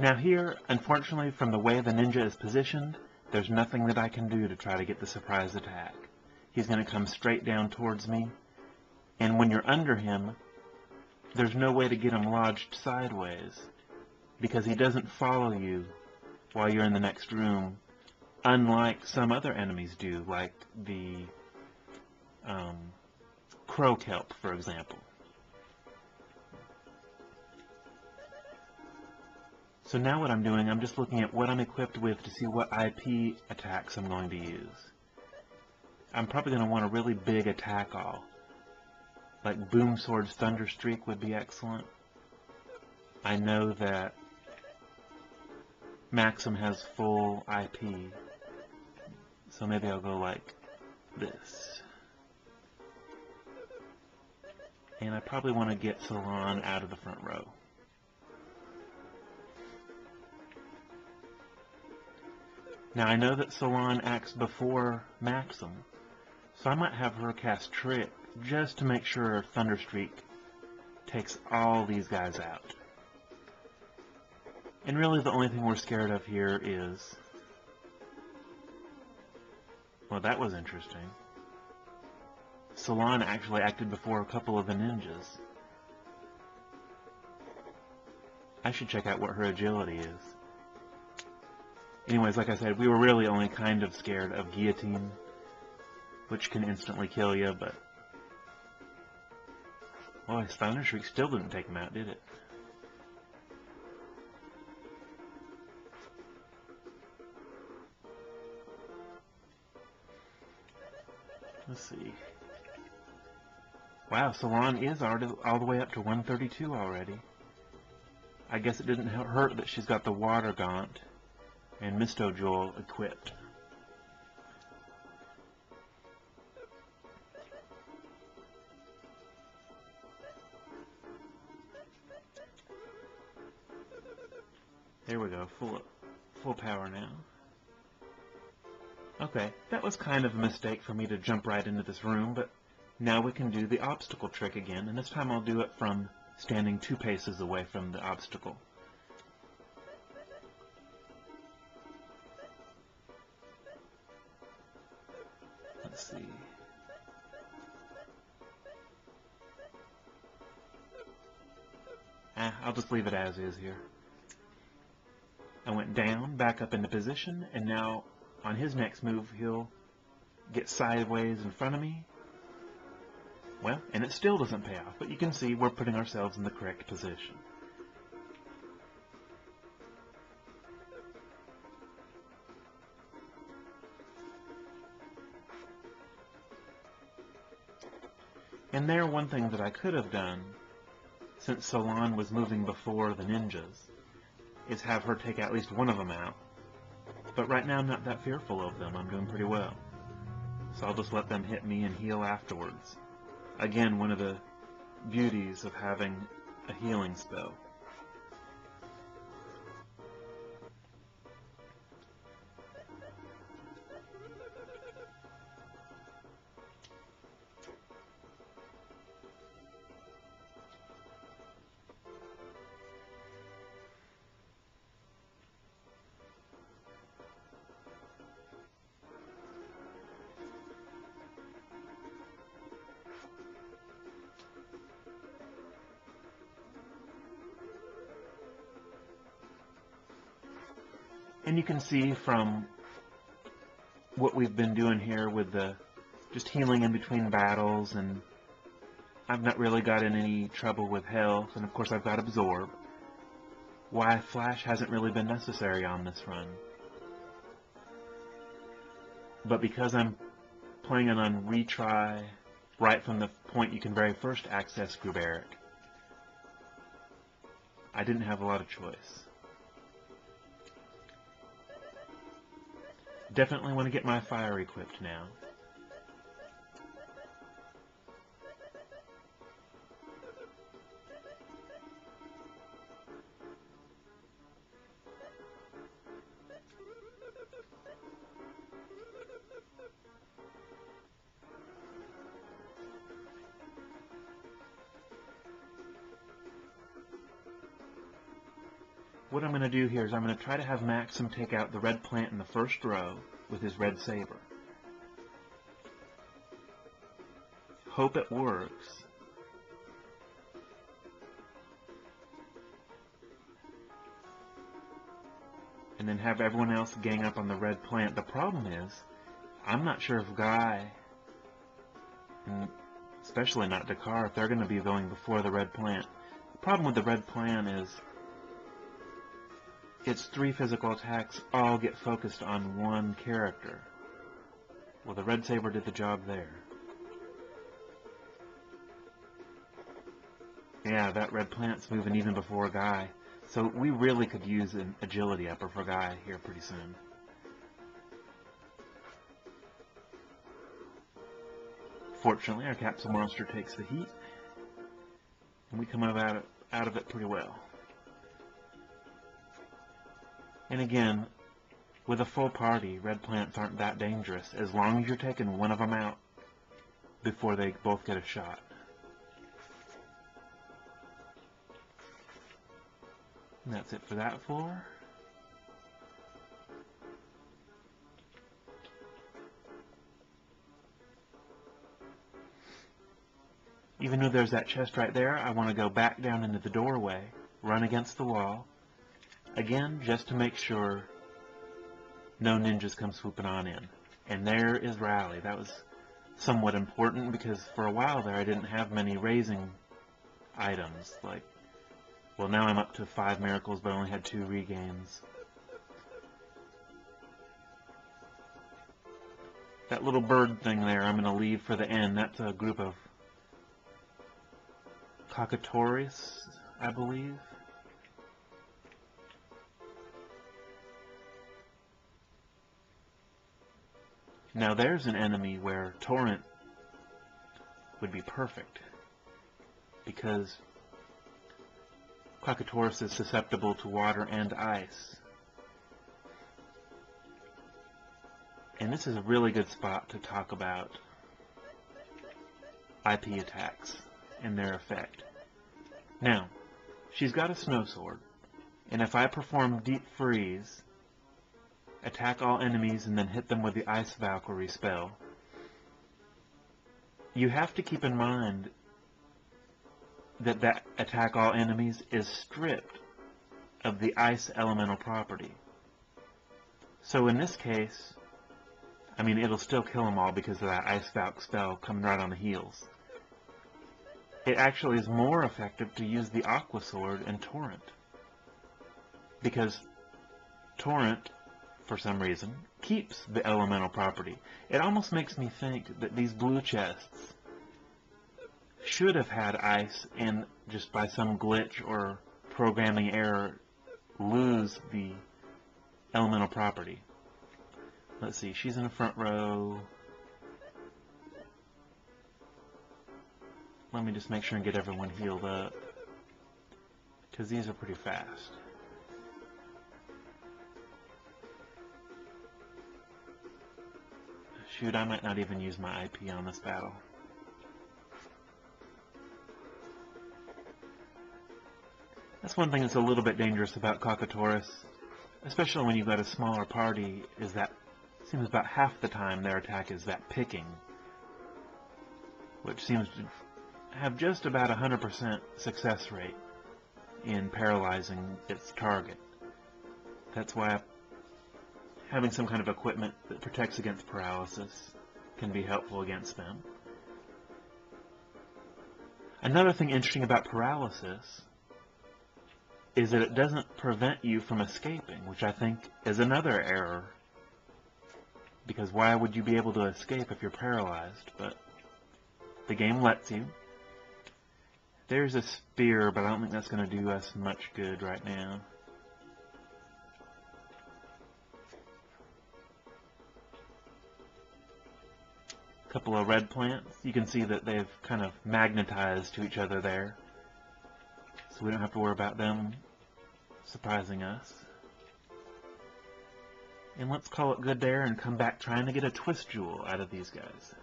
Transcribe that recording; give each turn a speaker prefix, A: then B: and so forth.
A: Now here, unfortunately, from the way the ninja is positioned, there's nothing that I can do to try to get the surprise attack. He's going to come straight down towards me, and when you're under him, there's no way to get him lodged sideways, because he doesn't follow you while you're in the next room, unlike some other enemies do, like the crow kelp, for example. So now what I'm doing, I'm just looking at what I'm equipped with to see what IP attacks I'm going to use. I'm probably going to want a really big attack all. Like Boom Sword's Thunder Streak would be excellent. I know that Maxim has full IP, so maybe I'll go like this. And I probably want to get Salon out of the front row. Now I know that Salon acts before Maxim, so I might have her cast Trick just to make sure Thunderstreak takes all these guys out. And really the only thing we're scared of here is... Well, that was interesting. Salon actually acted before a couple of the ninjas. I should check out what her agility is. Anyways, like I said, we were really only kind of scared of Guillotine, which can instantly kill you, but... Boy, Thunderstreak still didn't take him out, did it? Let's see. Wow, Salon is already all the way up to 132 already. I guess it didn't hurt that she's got the Water Gaunt and Misto Jewel equipped. There we go, full power now. Okay, that was kind of a mistake for me to jump right into this room, but now we can do the obstacle trick again, and this time I'll do it from standing 2 paces away from the obstacle. Let's see. I'll just leave it as is here. I went down, back up into position, and now on his next move he'll get sideways in front of me. Well, and it still doesn't pay off, but you can see we're putting ourselves in the correct position. And there, one thing that I could have done, since Salon was moving before the ninjas, is have her take at least one of them out. But right now I'm not that fearful of them. I'm doing pretty well. So I'll just let them hit me and heal afterwards. Again, one of the beauties of having a healing spell. And you can see from what we've been doing here with the just healing in between battles, and I've not really got in any trouble with health, and of course I've got Absorb, why Flash hasn't really been necessary on this run. But because I'm playing it on retry right from the point you can very first access Gruberic, I didn't have a lot of choice. Definitely want to get my fire equipped now. what I'm going to do here is I'm going to try to have Maxim take out the red plant in the first row with his red saber. Hope it works. And then have everyone else gang up on the red plant. The problem is, I'm not sure if Guy, and especially not Dakar, if they're going to be going before the red plant. The problem with the red plant is its 3 physical attacks all get focused on one character. Well, the red saber did the job there. Yeah, that red plant's moving even before Guy. So we really could use an agility upper for Guy here pretty soon. Fortunately, our capsule monster takes the heat, and we come out of it pretty well. And again, with a full party, red plants aren't that dangerous, as long as you're taking one of them out before they both get a shot. And that's it for that floor. Even though there's that chest right there, I want to go back down into the doorway, run against the wall, again, just to make sure no ninjas come swooping on in. And there is Rally. That was somewhat important because for a while there I didn't have many raising items. Like, well, now I'm up to 5 miracles, but I only had 2 regains. That little bird thing there I'm going to leave for the end. That's a group of Cockatoris, I believe. Now there's an enemy where Torrent would be perfect, because Cockatoris is susceptible to water and ice. And this is a really good spot to talk about IP attacks and their effect. Now, she's got a snow sword, and if I perform Deep Freeze, attack all enemies and then hit them with the Ice Valkyrie spell, you have to keep in mind that that attack all enemies is stripped of the ice elemental property. So in this case, I mean, it'll still kill them all because of that Ice Valk spell coming right on the heels. It actually is more effective to use the Aqua Sword and Torrent, because Torrent, for some reason, keeps the elemental property. It almost makes me think that these blue chests should have had ice and just by some glitch or programming error lose the elemental property. Let's see, she's in the front row. Let me just make sure and get everyone healed up, because these are pretty fast. Shoot, I might not even use my IP on this battle. That's one thing that's a little bit dangerous about Cockatoris, especially when you've got a smaller party, is that it seems about half the time their attack is that picking, which seems to have just about 100% success rate in paralyzing its target. That's why having some kind of equipment that protects against paralysis can be helpful against them. Another thing interesting about paralysis is that it doesn't prevent you from escaping, which I think is another error. Because why would you be able to escape if you're paralyzed? But the game lets you. There's a spear, but I don't think that's going to do us much good right now. A couple of red plants. You can see that they've kind of magnetized to each other there, so we don't have to worry about them surprising us. And let's call it good there and come back trying to get a twist jewel out of these guys.